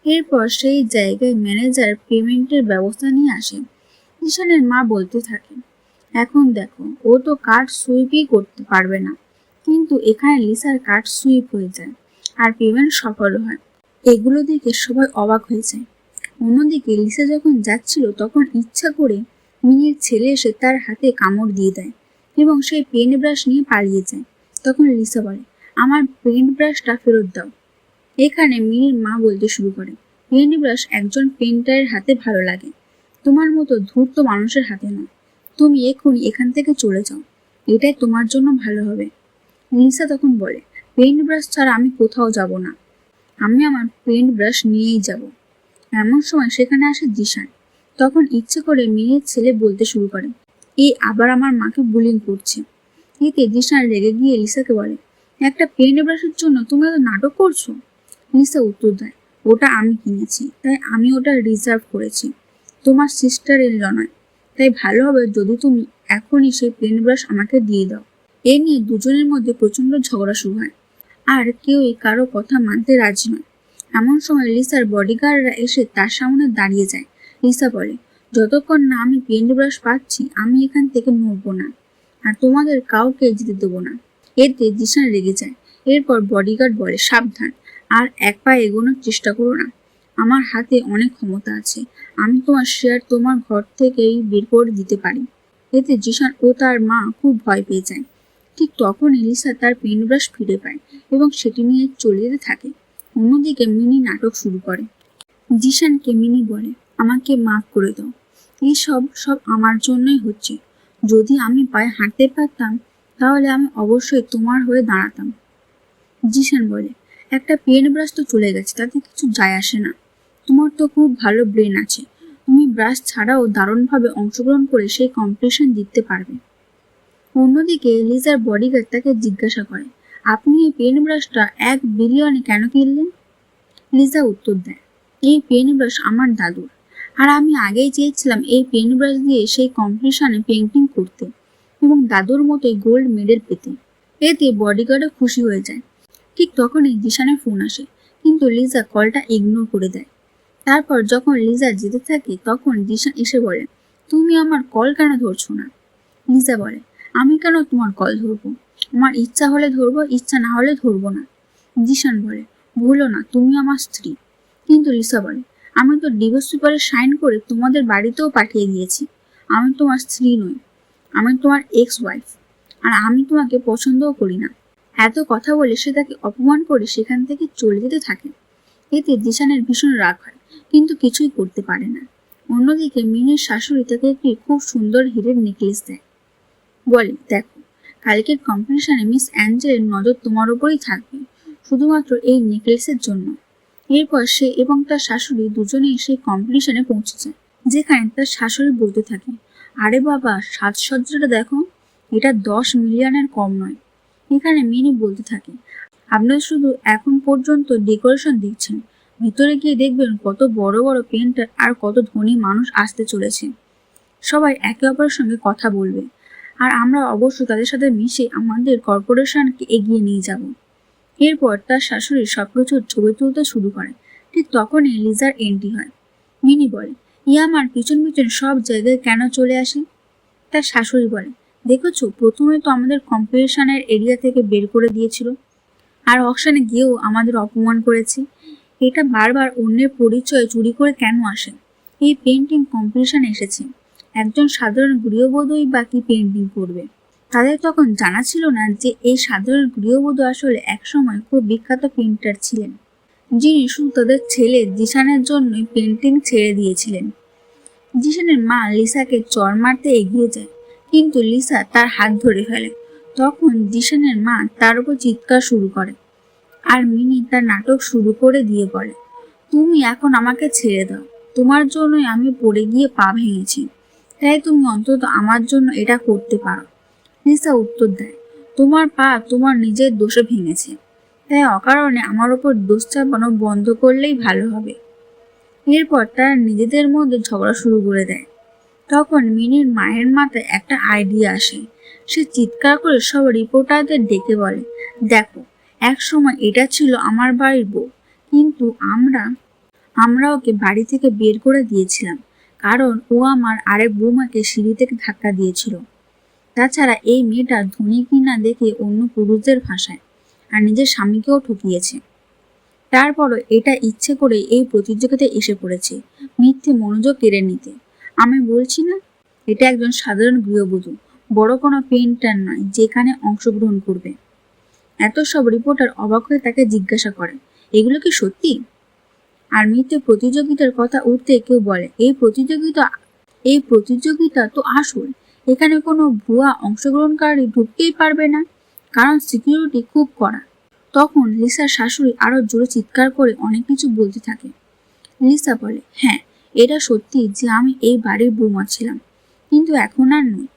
[SPEAKER 1] এরপর সেই জায়গায় ম্যানেজার পেমেন্টের ব্যবস্থা নিয়ে আসে। জিশানের মা বলতে থাকে, এখন দেখো, ও তো কার্ড সুইপই করতে পারবে না, কিন্তু এখানে লিসার কার্ড সুইপ হয়ে যায় আর পেমেন্ট সফল হয়। এগুলো দেখে সবাই অবাক হয়ে যায়। অন্যদিকে লিসা যখন যাচ্ছিল তখন ইচ্ছা করে মিনির ছেলে এসে তার হাতে কামড় দিয়ে দেয় এবং সেই পেন্ট ব্রাশ নিয়ে পালিয়ে যায়। তখন লিসা বলে, আমার পেন্ট ব্রাশটা ফেরত দাও। এখানে মিনির মা বলতে শুরু করে, পেন্ট ব্রাশ একজন পেন্টারের হাতে ভালো লাগে, তোমার মতো ধূর্ত মানুষের হাতে নয়। তুমি এক্ষুনি এখান থেকে চলে যাও, এটাই তোমার জন্য ভালো হবে। লিসা তখন বলে, পেন্ট ব্রাশ ছাড়া আমি কোথাও যাব না, আমি আমার পেন্ট ব্রাশ নিয়েই যাব। এমন সময় সেখানে আসে জিশান। তখন ইচ্ছে করে মিনির ছেলে বলতে শুরু করে, আবার আমার মাকে বুলিং করছে। এতে জিশান রেগে গিয়ে লিসাকে বলে, একটা পেন্ট ব্রাশের জন্য তুমি এত নাটক করছো? লিসা উত্তর দেয়, ওটা আমি কিনেছি, তাই আমি ওটা রিজার্ভ করেছি, তোমার সিস্টার ইন ল নয়, তাই ভালো হবে যদি তুমি এখনই সেই পেন্ট ব্রাশ আমাকে দিয়ে দাও। এ নিয়ে দুজনের মধ্যে প্রচন্ড ঝগড়া শুরু হয়, আর কেউই কারো কথা মানতে রাজি নয়। এমন সময় লিসার বডিগার্ডরা এসে তার সামনে দাঁড়িয়ে যায়। লিসা বলে, যতক্ষণ না আমি পেন্ট ব্রাশ পাচ্ছি আমি এখান থেকে নড়বো না, আর তোমাদের কাউকে যেতে দেবো না। এতে জিশান রেগে যায়। এরপর বডিগার্ড বলে, সাবধান, আর এক পা এগোনোর চেষ্টা করো না, আমার হাতে অনেক ক্ষমতা আছে, আমি তোমার শেয়ার তোমার ঘর থেকেই বের করে দিতে পারি। এতে জিশান ও তার মা খুব ভয় পেয়ে যায়। ঠিক তখনই লিসা তার পেন্ট ব্রাশ ফিরে পায় এবং সেটি নিয়ে চলে যেতে থাকে। অন্যদিকে মিনি নাটক শুরু করে। জিশানকে মিনি বলে, আমাকে মাফ করে দাও, সব আমার জন্যই হচ্ছে, যদি আমি পায়ে হাঁটতে পারতাম তাহলে আমি অবশ্যই তোমার হয়ে দাঁড়াতাম। জিশান বলে, একটা পেন ব্রাশ তো চলে গেছে, তাতে কিছু যায় আসে না, তোমার তো খুব ভালো ব্রেন আছে, তুমি ব্রাশ ছাড়াও দারুণভাবে অংশগ্রহণ করে সেই কম্পিটিশন জিততে পারবে। অন্যদিকে লিজার বডিগার্ড তাকে জিজ্ঞাসা করে, আপনি এই পেন ব্রাশটা 1 বিলিয়নে কেন কিনলেন? লিজা উত্তর দেয়, এই পেন ব্রাশ আমার দাদুর, আর আমি আগেই চেয়েছিলাম এই পেন ব্রাশ দিয়ে সেই কম্পিটিশনে পেন্টিং করতে এবং দাদুর মতোই গোল্ড মেডেল পেতে। এতে বডিগার্ডও খুশি হয়ে যায়। ঠিক তখনই জিশানের ফোন আসে, কিন্তু লিজা কলটা ইগনোর করে দেয়। তারপর যখন লিজা যেতে থাকে তখন জিশান এসে বলে, তুমি আমার কল কেন ধরছো না? লিজা বলে, আমি কেন তোমার কল ধরবো? আমার ইচ্ছা হলে ধরবো, ইচ্ছা না হলে ধরবো না। জিশান বলে, ভুলো না তুমি আমার স্ত্রী। কিন্তু লিসা বলে, আমি তো ডিভোর্স পেপারে সাইন করে তোমাদের বাড়িতেও পাঠিয়ে দিয়েছি, আমি তোমার স্ত্রী নই, আমি তোমার এক্স ওয়াইফ, আর আমি তোমাকে পছন্দও করি না। এত কথা বলে সে তাকে অপমান করে সেখান থেকে চলে যেতে থাকে। এতে জিশানের ভীষণ রাগ হয়, কিন্তু কিছুই করতে পারে না। অন্যদিকে মিনির শাশুড়ি তাকে একটি খুব সুন্দর হীরের নেকলেস দেয়, বলে, দেখো, কালকের কম্পিটিশনে মিস অ্যাঞ্জেলের নজর তোমার উপরেই থাকবে, শুধুমাত্র এই নেকলেসের জন্য। এরপর সে এবং তার শাশুড়ি দুজনেই সেই কম্পিটিশনে পৌঁছে যায়, যেখানে তার শাশুড়ি বলতে থাকে, আরে বাবা, সাজসজ্জাটা দেখো, এটা 10 মিলিয়নের কম নয়। এখানে মিনি বলতে থাকে, আপনারা শুধু এখন পর্যন্ত ডেকোরেশন দেখছেন, ভিতরে গিয়ে দেখবেন কত বড় বড় পেন্টার আর কত ধনী মানুষ আসতে চলেছে। সবাই একে অপরের সঙ্গে কথা বলবে, আর আমরা অবশ্যই তাদের সাথে মিশে আমাদের কর্পোরেশনকে এগিয়ে নিয়ে যাব। এরপর তার শাশুড়ি সবকিছুর ছবি তুলতে শুরু করে। ঠিক তখনই লিজার এন্ট্রি হয়। মিনি বলে, আমার পিছন পিছন সব জায়গায় কেন চলে আসে? তার শাশুড়ি বলে, দেখেছো, প্রথমে তো আমাদের কম্পিটিশনের এরিয়া থেকে বের করে দিয়েছিল, আর অকশনে গিয়েও আমাদের অপমান করেছে। এটা বারবার অন্যের পরিচয় চুরি করে কেন আসে? এই পেন্টিং কম্পিটিশনে এসেছে, একজন সাধারণ গৃহবধূই বা কি পেন্টিং করবে? তাদের তখন জানা ছিল না যে এই সাধারণ গৃহবধূ আসলে একসময় খুব বিখ্যাত পেন্টার ছিলেন, যিনি শুধু তাদের ছেলে জিশানের জন্যই পেন্টিং ছেড়ে দিয়েছিলেন। জিশানের মা লিসাকে চড় মারতে এগিয়ে যায়, কিন্তু লিসা তার হাত ধরে ফেলে। তখন জিশানের মা তার উপর চিৎকার শুরু করে, আর মিনি তার নাটক শুরু করে দিয়ে বলে, তুমি এখন আমাকে ছেড়ে দাও, তোমার জন্যই আমি পড়ে গিয়ে পা ভেঙেছি, তাই তুমি অন্তত আমার জন্য এটা করতে পারো। লিসা উত্তর দেয়, তোমার পা তোমার নিজের দোষে ভেঙেছে, তাই অকারণে আমার ওপর দোষ চাপানো বন্ধ করলেই ভালো হবে। এরপর তারা নিজেদের মধ্যে ঝগড়া শুরু করে দেয়। তখন মিনির মায়ের মাথায় একটা আইডিয়া আসে। সে চিৎকার করে সব রিপোর্টারদের ডেকে বলে, দেখো, এক সময় এটা ছিল আমার বাড়ির বউ, কিন্তু আমরা ওকে বাড়ি থেকে বের করে দিয়েছিলাম, কারণ ও আমার আরেক বৌমাকে সিঁড়ি থেকে ধাক্কা দিয়েছিল। তাছাড়া এই মেয়েটা ধনী কিনা দেখে অন্য পুরুষদের ভাষায়, আর নিজের স্বামীকেও ঠকিয়েছে। তারপরও এটা ইচ্ছে করে এই প্রতিযোগিতায় এসে পড়েছে মিথ্যে মনোযোগ কেড়ে নিতে। আমি বলছি না, এটা একজন সাধারণ গৃহবধূ, বড় কোনো পেইন্টার নয়, যেখানে অংশগ্রহণ করবে। এত সব রিপোর্টার অবাক হয়ে তাকে জিজ্ঞাসা করে, এগুলো কি সত্যি? আর মিথ্যে প্রতিযোগিতার কথা উঠতে কেউ বলে, এই প্রতিযোগিতা তো আসল, এখানে কোনো ভুয়া অংশগ্রহণকারী ঢুকতেই পারবে না, কারণ সিকিউরিটি খুব কড়া। তখন লিসার শাশুড়ি আরো জোরে চিৎকার করে অনেক কিছু বলতে থাকে। লিসা বলে, হ্যাঁ, এটা সত্যি যে আমি এই বাড়ির বৌমা ছিলাম, কিন্তু এখন আর নই।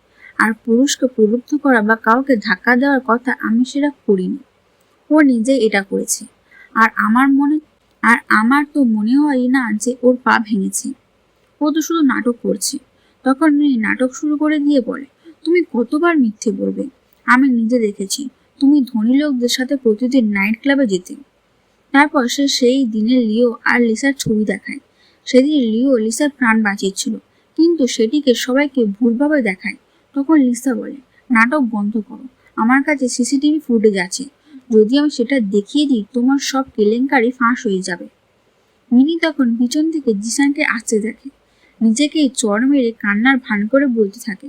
[SPEAKER 1] আর পুরুষকে প্রলুব্ধ করা বা কাউকে ধাক্কা দেওয়ার কথা আমি সেটা করিনি, ও নিজে এটা করেছে। আর আমার তো মনে হয় না যে ওর পা ভেঙেছে, ও তো শুধু নাটক করছে। তখন মেয়ে নাটক শুরু করে দিয়ে বলে, তুমি কতবার মিথ্যে বলবে? আমি নিজে দেখেছি তুমি ধনী লোকদের সাথে প্রতিদিন নাইট ক্লাবে যেতে। তারপর সে সেই দিনের লিও আর লিসার ছবি দেখায়। সেদিন লিও লিসার প্রাণ বাঁচিয়েছিল, কিন্তু সেটিকে সবাইকে ভুলভাবে দেখায়। তখন লিসা বলে, নাটক বন্ধ করো, আমার কাছে সিসিটিভি ফুটেজ আছে, যদি আমি সেটা দেখিয়ে দিই তোমার সব কেলেঙ্কারি ফাঁস হয়ে যাবে। মিনি তখন পিছন থেকে জিসানকে আসতে দেখে, নিজেকেই চড় মেরে কান্নার ভান করে বলতে থাকে,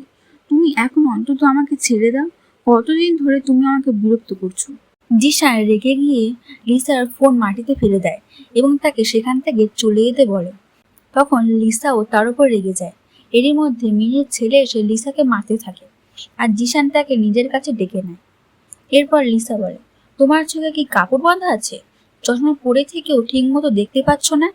[SPEAKER 1] তুমি এখন অন্তত আমাকে ছেড়ে দাও, কতদিন ধরে তুমি আমাকে বিরক্ত করছো। জিসান রেগে গিয়ে লিসার ফোন মাটিতে ফেলে দেয় এবং তাকে সেখান থেকে চলে যেতে বলে। তখন লিসাও তার উপর রেগে যায়। এরই মধ্যে মিনির ছেলে এসে লিসাকে মারতে থাকে, আর জিসান তাকে নিজের কাছে ডেকে নেয়। এরপর লিসা বলে, তোমার চোখে কি কাপড় বাঁধা আছে? চশমা পরে থেকেও ঠিক মতো দেখতে পাচ্ছ না?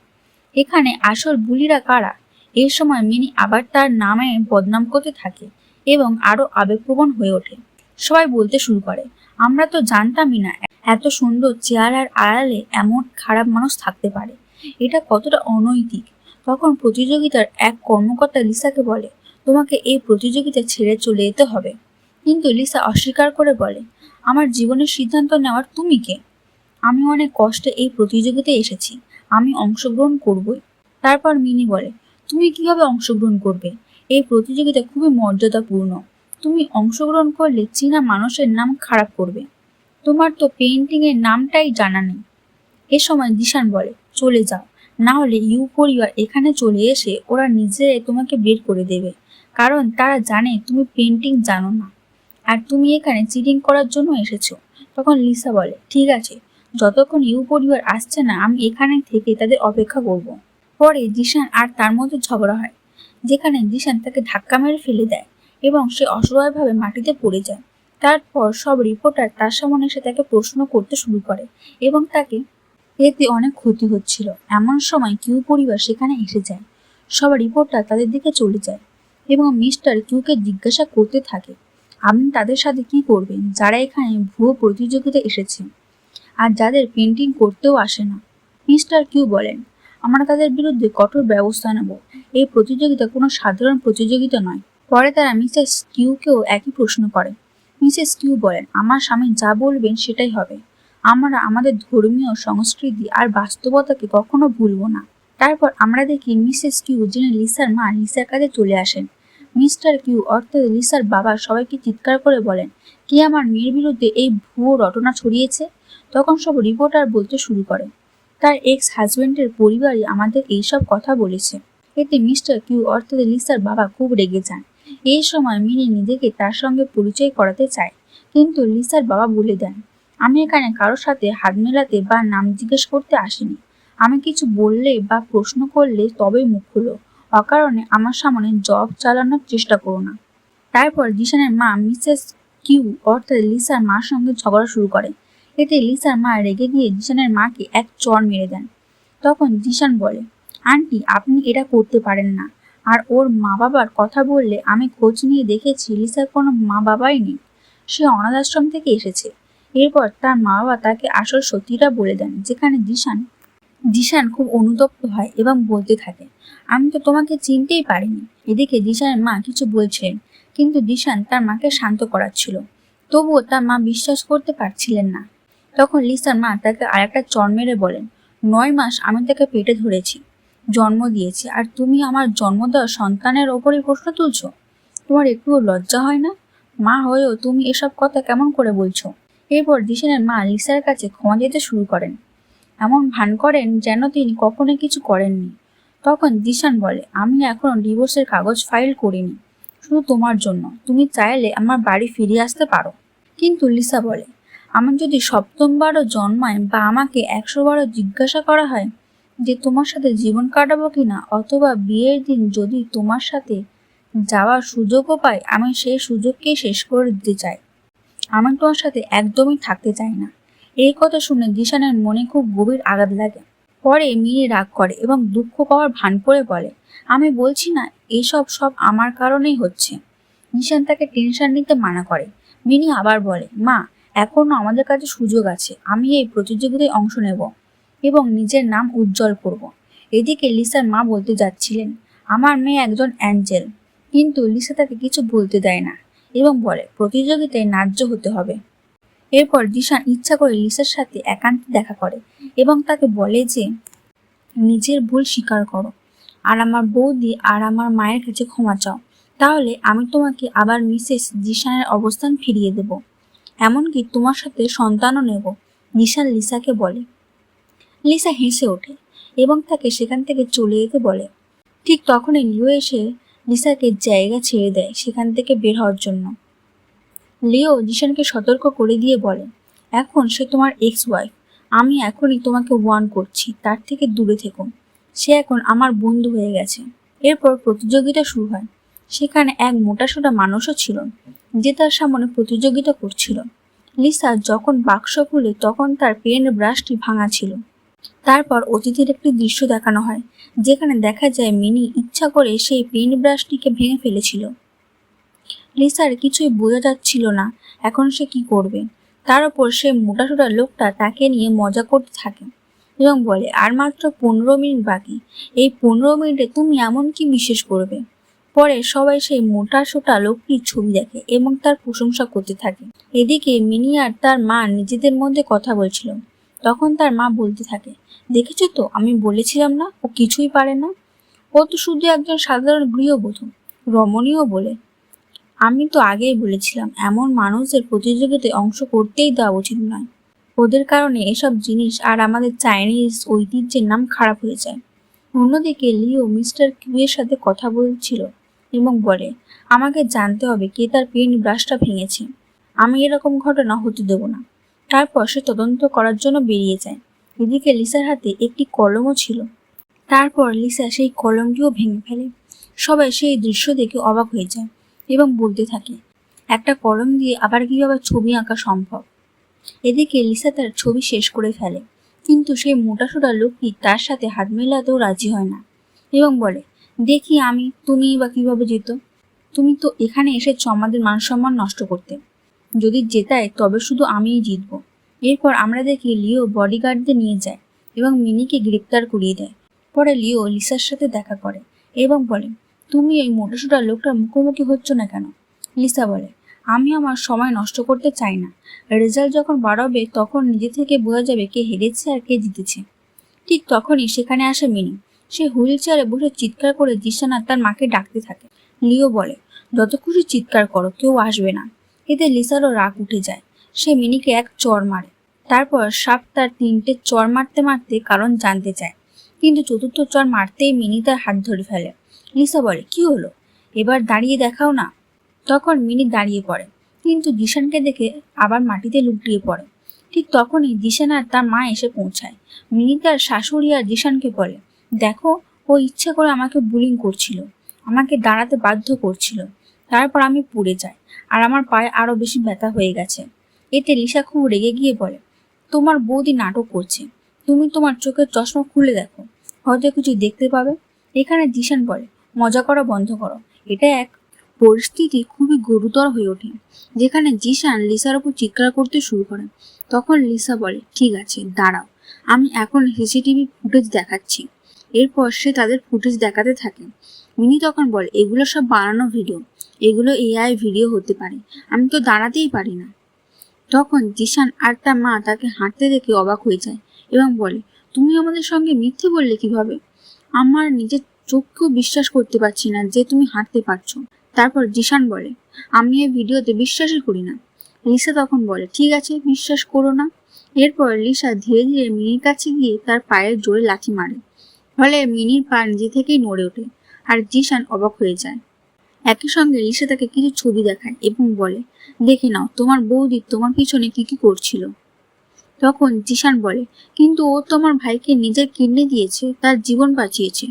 [SPEAKER 1] এখানে আসল বুলিরা কারা? এই সময় মিনি আবার তার নামে বদনাম করতে থাকে এবং আরো আবেগপ্রবণ হয়ে ওঠে। সবাই বলতে শুরু করে, আমরা তো জানতামই না এত সুন্দর চেহারার আড়ালে এমন খারাপ মানুষ থাকতে পারে, এটা কতটা অনৈতিক। তখন প্রতিযোগিতার এক কর্মকর্তা লিসাকে বলে, তোমাকে এই প্রতিযোগিতা ছেড়ে চলে যেতে হবে। কিন্তু লিসা অস্বীকার করে বলে, আমার জীবনের সিদ্ধান্ত নেওয়ার তুমি কে? আমি অনেক কষ্টে এই প্রতিযোগিতায় এসেছি, আমি অংশগ্রহণ করবই। তারপর মিনি বলে, তুমি কিভাবে অংশগ্রহণ করবে? এই প্রতিযোগিতা খুবই মর্যাদাপূর্ণ, তুমি অংশগ্রহণ করলে চীনা মানুষের নাম খারাপ করবে, তোমার তো পেইন্টিং এর নামটাই জানা নেই। এ সময় দিশান বলে, চলে যাও, না হলে ইউ পরিবার এখানে চলে এসে ওরা নিজেরাই তোমাকে বের করে দেবে, কারণ তারা জানে তুমি পেইন্টিং জানো না আর তুমি এখানে চিটিং করার জন্য এসেছো। তখন লিসা বলে, ঠিক আছে, যতক্ষণ ইউ পরিবার আসছে না আমি এখানে থেকে তাদের অপেক্ষা করব। পরে জিসান আর তার মধ্যে ঝগড়া হয়, যেখানে জিসান তাকে ধাক্কা মেরে ফেলে দেয় এবং সে অসহায়ভাবে মাটিতে পড়ে যায়। তারপর সব রিপোর্টার তার সামনে এসে তাকে প্রশ্ন করতে শুরু করে এবং তাকে এতে অনেক ক্ষতি হচ্ছিল। এমন সময় কিউ পরিবার সেখানে এসে যায়। সব রিপোর্টার তাদের দিকে চলে যায় এবং মিস্টার কিউকে জিজ্ঞাসা করতে থাকে, আপনি তাদের সাথে কি করবেন যারা এখানে ভুয়ো প্রতিযোগিতা এসেছে আর যাদের পেন্টিং করতেও আসে না? মিস্টার কিউ বলেন, আমরা তাদের বিরুদ্ধে কঠোর ব্যবস্থা নেব, এই প্রতিযোগিতা কোনো সাধারণ প্রতিযোগিতা নয়। পরে তারা মিসেস কিউকেও একই প্রশ্ন করে। মিসেস কিউ বলেন, আমার স্বামী যা বলবেন সেটাই হবে, আমরা আমাদের ধর্মীয় সংস্কৃতি আর বাস্তবতাকে কখনো ভুলব না। তারপর আমরা দেখি মিসেস কিউ, যিনি লিসার মা, লিসার কাছে চলে আসেন। মিস্টার কিউ অর্থাৎ লিসার বাবা সবাইকে চিৎকার করে বলেন, কে আমার মেয়ের বিরুদ্ধে এই ভুয়ো রটনা ছড়িয়েছে? তখন সব রিপোর্টার বলতে শুরু করে, তার এক্স হাজবেন্ডের পরিবারই আমাদের এইসব কথা বলেছে। এতে মিস্টার কিউ অর্থাৎ লিসার বাবা খুব রেগে যান। এই সময় মিনি নিজেকে তার সঙ্গে পরিচয় করাতে চায়, কিন্তু লিসার বাবা বলে দেন, আমি এখানে কারোর সাথে হাত মেলাতে বা নাম জিজ্ঞেস করতে আসিনি, আমি কিছু বললে বা প্রশ্ন করলে তবেই মুখ খুলো, অকারণে আমার সামনে জব চালানোর চেষ্টা করো না। তারপর জিসানের মা মিসেস কিউ অর্থাৎ লিসার মার সঙ্গে ঝগড়া শুরু করে। এতে লিসার মা রেগে গিয়ে জিসানের মাকে এক চড় মেরে দেন। তখন জিসান বলে, আন্টি, আপনি এটা করতে পারেন না, আর ওর মা বাবার কথা বললে আমি খোঁজ নিয়ে দেখেছি লিসার কোনো মা বাবাই নেই, সে অনাথ আশ্রম থেকে এসেছে। এরপর তার মা বাবা তাকে আসল সত্যিটা বলে দেন, যেখানে জিসান জিশান খুব অনুতপ্ত হয় এবং বলতে থাকে, আমি তো তোমাকে চিনতেই পারিনি। এদিকে জিশানের মা কিছু বলছিলেন, কিন্তু জিশান তার মাকে শান্ত করাচ্ছিল। তবুও তার মা বিশ্বাস করতে পারছিলেন না। তখন লিসার মা তাকে আরেকটা চড় মেরে বলেন, 9 মাস আমি তাকে পেটে ধরেছি, জন্ম দিয়েছি, আর তুমি আমার জন্ম দেওয়া সন্তানের ওপরই প্রশ্ন তুলছো? তোমার একটুও লজ্জা হয় না? মা হয়েও তুমি এসব কথা কেমন করে বলছো? এরপর জিশানের মা লিসার কাছে ক্ষমা যেতে শুরু করেন, এমন ভান করেন যেন তিনি কখনো কিছু করেননি। তখন জিশান বলে, আমি এখনো ডিভোর্সের কাগজ ফাইল করিনি, শুধু তোমার জন্য। তুমি চাইলে আমার বাড়ি ফিরে আসতে পারো। কিন্তু লিসা বলে, আমার যদি 7ম বারও জন্মায় বা আমাকে 100বারও জিজ্ঞাসা করা হয় যে তোমার সাথে জীবন কাটাবো কিনা, অথবা বিয়ের দিন যদি তোমার সাথে যাওয়ার সুযোগও পাই, আমি সেই সুযোগকেই শেষ করে দিতে চাই। আমি তোমার সাথে একদমই থাকতে চাই না। এই কথা শুনে জিশানের মনে খুব গভীর আঘাত লাগে। পরে মিনি রাগ করে এবং দুঃখ পাওয়ার ভান করে বলে, আমি বলছি না এইসব সব আমার কারণেই হচ্ছে। জিশান তাকে টেনশন নিতে মানা করে। মিনি আবার বলে, মা, এখনো আমাদের কাছে সুযোগ আছে, আমি এই প্রতিযোগিতায় অংশ নেব এবং নিজের নাম উজ্জ্বল করব। এদিকে লিসার মা বলতে যাচ্ছিলেন, আমার মেয়ে একজন অ্যাঞ্জেল, কিন্তু লিসা তাকে কিছু বলতে দেয় না এবং বলে প্রতিযোগিতায় ন্যায্য হতে হবে। এরপর জিশান ইচ্ছা করে লিসার সাথে একান্তে দেখা করে এবং তাকে বলে যে নিজের ভুল স্বীকার করো আর আমার বৌদি আর আমার মায়ের কাছে ক্ষমা চাও, তাহলে আমি তোমাকে আবার মিসেস জিশানের অবস্থান ফিরিয়ে দেব, এমনকি তোমার সাথে সন্তানও নেব। জিশান লিসাকে বলে। লিসা হেসে ওঠে এবং তাকে সেখান থেকে চলে যেতে বলে। ঠিক তখনই লিও এসে লিসাকে জায়গা ছেড়ে দেয় সেখান থেকে বের হওয়ার জন্য। লিও জিশানকে সতর্ক করে দিয়ে বলে, এখন সে তোমার এক্স ওয়াইফ, আমি এখনই তোমাকে ওয়ার্ন করছি, তার থেকে দূরে থেকো। সে এখন আমার বন্ধু হয়ে গেছে। এরপর প্রতিযোগিতা শুরু হয়। সেখানে এক মোটাসোটা মানুষও ছিল যে তার সামনে প্রতিযোগিতা করছিল। লিসা যখন বাক্স খুলে তখন তার পেন ব্রাশটি ভাঙা ছিল। তারপর অতিথির একটি দৃশ্য দেখানো হয় যেখানে দেখা যায় মিনি ইচ্ছা করে সেই পেন ব্রাশটিকে ভেঙে ফেলেছিল। লিসার কিছুই বোঝা যাচ্ছিল না এখন সে কি করবে। তার উপর সে মোটাসোটা লোকটা তাকে নিয়ে মজা করতে থাকে এবং বলে, আর মাত্র 15 মিনিট বাকি, এই 15 মিনিটে তুমি এমন কি বিশেষ করবে? পরে সবাই সেই মোটাসোটা লোকটির ছবি দেখে এবং তার প্রশংসা করতে থাকে। এদিকে মিনি আর তার মা নিজেদের মধ্যে কথা বলছিল। তখন তার মা বলতে থাকে, দেখেছো তো, আমি বলেছিলাম না ও কিছুই পারে না, ও তো শুধু একজন সাধারণ গৃহবধূ। রমণীও বলে, আমি তো আগেই বলেছিলাম এমন মানুষদের প্রতিযোগিতায় অংশ করতেই দেওয়া উচিত নয়, ওদের কারণে এসব জিনিস আর আমাদের চাইনিজ ঐতিহ্যের নাম খারাপ হয়ে যায়। অন্যদিকে লিও মিস্টার কিউয়ের সাথে কথা বলছিল এবং বলে, আমাকে জানতে হবে কে তার পেন ব্রাশটা ভেঙেছে, আমি এরকম ঘটনা হতে দেব না। তারপর সে তদন্ত করার জন্য বেরিয়ে যায়। এদিকে লিসার হাতে একটি কলমও ছিল। তারপর লিসা সেই কলমটিও ভেঙে ফেলে। সবাই সেই দৃশ্য দেখে অবাক হয়ে যায় এবং বলতে থাকে, একটা কলম দিয়ে আবার কিভাবে ছবি আঁকা সম্ভব? এদিকে লিসা তার ছবি শেষ করে ফেলে, কিন্তু সেই মোটাসোটা লোকটি তার সাথে হাত মেলাতেও রাজি হয় না এবং বলে, দেখি তুমি বা কিভাবে যেত? তুমি তো এখানে এসেছ আমাদের মান সম্মান নষ্ট করতে, যদি জেতায় তবে শুধু আমিই জিতব। এরপর আমরা দেখি লিও বডিগার্ডদের নিয়ে যায় এবং মিনিকে গ্রেপ্তার করিয়ে দেয়। পরে লিও লিসার সাথে দেখা করে এবং বলে, তুমি এই মোটাসোটা লোকটার মুখোমুখি হচ্ছ না কেন? লিসা বলে, আমি আমার সময় নষ্ট করতে চাই না, রেজাল্ট যখন বাড়াবে তখন নিজে থেকে বোঝা যাবে কে হেরেছে আর কে জিতেছে। ঠিক তখনই সেখানে আসে মিনি। সে হুইল চেয়ারে বসে চিৎকার করে জিশান আর তার মাকে ডাকতে থাকে। লিও বলে, যত খুশি চিৎকার করো, কেউ আসবে না। এতে লিসারও রাগ উঠে যায়। সে মিনিকে এক চড় মারে। তারপর সাপ তার 3টে চড় মারতে মারতে কারণ জানতে চায়, কিন্তু চতুর্থ চড় মারতেই মিনি তার হাত ধরে ফেলে। লিসা বলে, কি হলো, এবার দাঁড়িয়ে দেখাও না। তখন মিনি দাঁড়িয়ে পড়ে, কিন্তু জিশানকে দেখে আবার মাটিতে লুটিয়ে পড়ে। ঠিক তখনই জিশান আর তার মা এসে পৌঁছায়। মিনি তার শাশুড়ি আর জিশানকে বলে, দেখো, ও ইচ্ছে করে আমাকে বুলিং করছিল, আমাকে দাঁড়াতে বাধ্য করছিল, তারপর আমি পড়ে যাই আর আমার পায়ে আরো বেশি ব্যথা হয়ে গেছে। এতে লিসা খুব রেগে গিয়ে বলে, তোমার বৌদি নাটক করছে, তুমি তোমার চোখের চশমা খুলে দেখো, হয়তো কিছু দেখতে পাবে। এখানে জিশান বলে, মজা করা বন্ধ করো, এটা এক পরিস্থিতি খুবই গুরুতর হয়ে ওঠে, যেখানে জিশান লিসার ওপর চিৎকার করতে শুরু করে। তখন লিসা বলে, ঠিক আছে দাঁড়াও, আমি এখন সিসিটিভি ফুটেজ দেখাচ্ছি। এরপর সে তাদের ফুটেজ দেখাতে থাকে। মিনি তখন বলে, এগুলো সব বানানো ভিডিও, এগুলো এআই ভিডিও হতে পারে, আমি তো দাঁড়াতেই পারি না। তখন জিশান আর তার মা তাকে হাঁটতে দেখে অবাক হয়ে যায় এবং বলে, তুমি আমাদের সঙ্গে মিথ্যে বললে কিভাবে? আমার নিজের চোখকেও বিশ্বাস করতে পারছি না যে তুমি হাঁটতে পারছো। তারপর জিশান বলে, আমি এই ভিডিওতে বিশ্বাসই করি না। লিসা তখন বলে, ঠিক আছে, বিশ্বাস করো না। এরপর লিসা ধীরে ধীরে মিনির কাছে গিয়ে তার পায়ের জোরে লাথি মারে, ফলে মিনির পা নিজে থেকেই নড়ে ওঠে আর জিশান অবাক হয়ে যায়। একই সঙ্গে লিসা তাকে কিছু ছবি দেখায় এবং বলে, দেখে নাও তোমার বৌদি তোমার পিছনে কি কি করছিল। তখন জিশান বলে, কিন্তু ও তো আমার ভাইকে নিজের কিডনি দিয়েছে, তার জীবন বাঁচিয়েছে।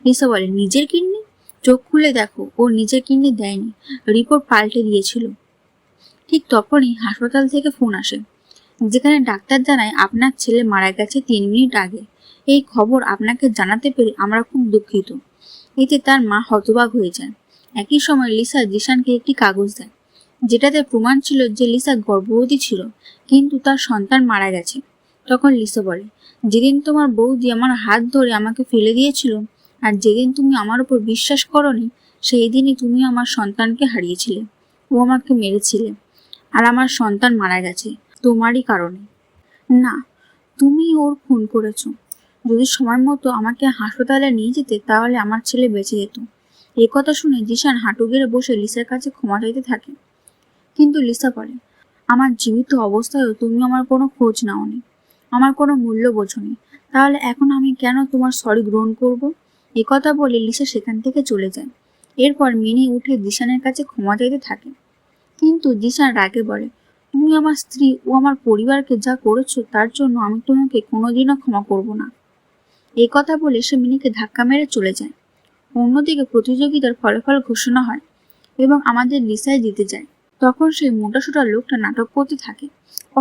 [SPEAKER 1] লিসা বলে, নিজের কিডনি? চোখ খুলে দেখো, ও নিজের কিডনি দেয়নি, রিপোর্ট পাল্টে দিয়েছিল। ঠিক তখনই হাসপাতাল থেকে ফোন আসে, যেখানে ডাক্তার জানায় আপনার ছেলে মারা গেছে 3 মিনিট আগে। এই খবর আপনাকে জানাতে পেরে আমরা খুব দুঃখিত। এতে তার মা হতবাক হয়ে যায়। একই সময় লিসা জিশানকে একটি কাগজ দেয়, যেটাতে প্রমাণ ছিল যে লিসা গর্ভবতী ছিল, কিন্তু তার সন্তান মারা গেছে। তখন লিসা বলে, যেদিন তোমার বৌদি আমার হাত ধরে আমাকে ফেলে দিয়েছিল আর যেদিন তুমি আমার উপর বিশ্বাস করনি, সেই দিনই তুমি আমার সন্তানকে হারিয়েছিলে। ও আমাকে মেরেছিলে আর আমার সন্তান মারা গেছে তোমারই কারণে। না, তুমি ওর খুন করেছো। যদি সময় মতো আমাকে হাসপাতালে নিয়ে যেতে তাহলে আমার ছেলে বেঁচে যেত। এই কথা শুনে জিশান হাঁটু গেড়ে বসে লিসার কাছে ক্ষমা চাইতে থাকে। কিন্তু লিসা বলে, আমার জীবিত অবস্থায়ও তুমি আমার কোনো খোঁজ নাওনি, আমার কোনো মূল্য বোঝোনি, তাহলে এখন আমি কেন তোমার সরি গ্রহণ করব? এ কথা বলে লিসা সেখান থেকে চলে যায়। এরপর মিনি উঠে জিশানের কাছে ক্ষমা চাইতে থাকে, কিন্তু জিশান রাগে বলে, তুমি আমার স্ত্রী ও আমার পরিবারকে যা করেছো তার জন্য আমি তোমাকে কোনোদিনও ক্ষমা করব না। এই কথা বলে সে মিনিকে ধাক্কা মেরে চলে যায়। অন্যদিকে প্রতিযোগিতার ফলাফল ঘোষণা হয় এবং আমাদের লিসাই জিতে যায়। তখন সেই মোটাসোটা লোকটা নাটক করতে থাকে,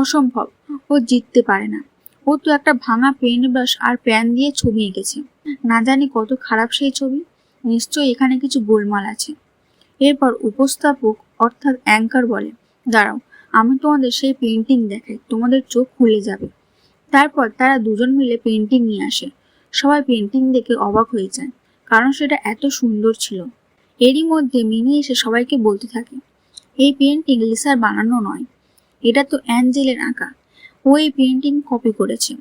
[SPEAKER 1] অসম্ভব, ও জিততে পারে না, ও তো একটা ভাঙা পেন ব্রাশ আর প্যান দিয়ে ছবি এঁকেছে, না জানি কত খারাপ সেই ছবি, নিশ্চয়ই এখানে কিছু গোলমাল আছে। এরপর উপস্থাপক অর্থাৎ অ্যাঙ্কার বলে, দাঁড়াও, আমি তোমাদের সেই পেন্টিং দেখাই, তোমাদের চোখ খুলে যাবে। তারপর তারা দুজন মিলে পেন্টিং নিয়ে আসে। সবাই পেন্টিং দেখে অবাক হয়ে যায়, কারণ সেটা এত সুন্দর ছিল। এরই মধ্যে মিনি এসে সবাইকে বলতে থাকে, এই পেন্টিং লিসার বানানো নয়, এটা তো অ্যাঞ্জেলের আঁকা, ও এই পেন্টিং কপি করেছে।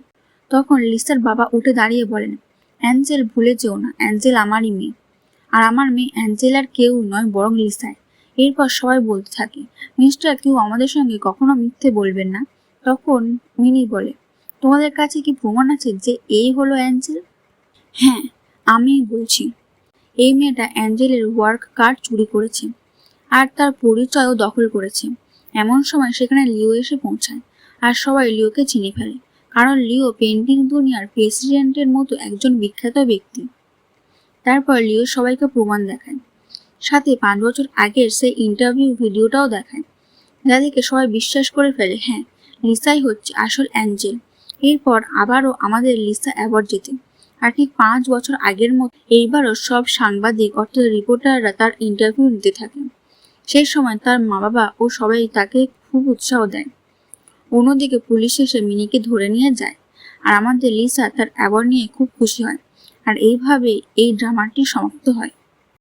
[SPEAKER 1] তখন লিসার বাবা উঠে দাঁড়িয়ে বলেন, অ্যাঞ্জেল ভুলে যেও না, অ্যাঞ্জেল আমারই মেয়ে, আর আমার মেয়ে অ্যাঞ্জেল আর কেউ নয় বরং লিসায়। এরপর সবাই বলতে থাকে, মিস্টার কেউ আমাদের সঙ্গে কখনো মিথ্যে বলবেন না। তখন মিনি বলে, তোমাদের কাছে কি প্রমাণ আছে যে এই হলো অ্যাঞ্জেল? হ্যাঁ, আমি বলছি, এই মেয়েটা অ্যাঞ্জেলের ওয়ার্ক কার্ড চুরি করেছে আর তার পরিচয়ও দখল করেছে। এমন সময় সেখানে লিও এসে পৌঁছায় আর সবাই লিওকে চিনে ফেলে, কারণ লিও পেন্টিং দুনিয়ার প্রেসিডেন্টের মতো একজন বিখ্যাত ব্যক্তি। তারপর লিও সবাইকে প্রমাণ দেখায়, সাথে 5 বছর আগের সেই ইন্টারভিউ ভিডিওটাও দেখায়, যা দেখে সবাই বিশ্বাস করে ফেলে, হ্যাঁ, লিসাই হচ্ছে আসল অ্যাঞ্জেল। এরপর আবারও আমাদের লিসা অ্যাওয়ার্ড জেতে, আর ঠিক 5 বছর আগের মতো এইবারও সব সাংবাদিক অর্থাৎ রিপোর্টাররা তার ইন্টারভিউ নিতে থাকে। সেই সময় তার মা বাবা ও সবাই তাকে খুব উৎসাহ দেয়। অন্যদিকে পুলিশ এসে মিনিকে ধরে নিয়ে যায় আর আমাদের লিসা তার অ্যাওয়ার্ড নিয়ে খুব খুশি হয়। আর এইভাবে এই ড্রামাটি সমাপ্ত হয়।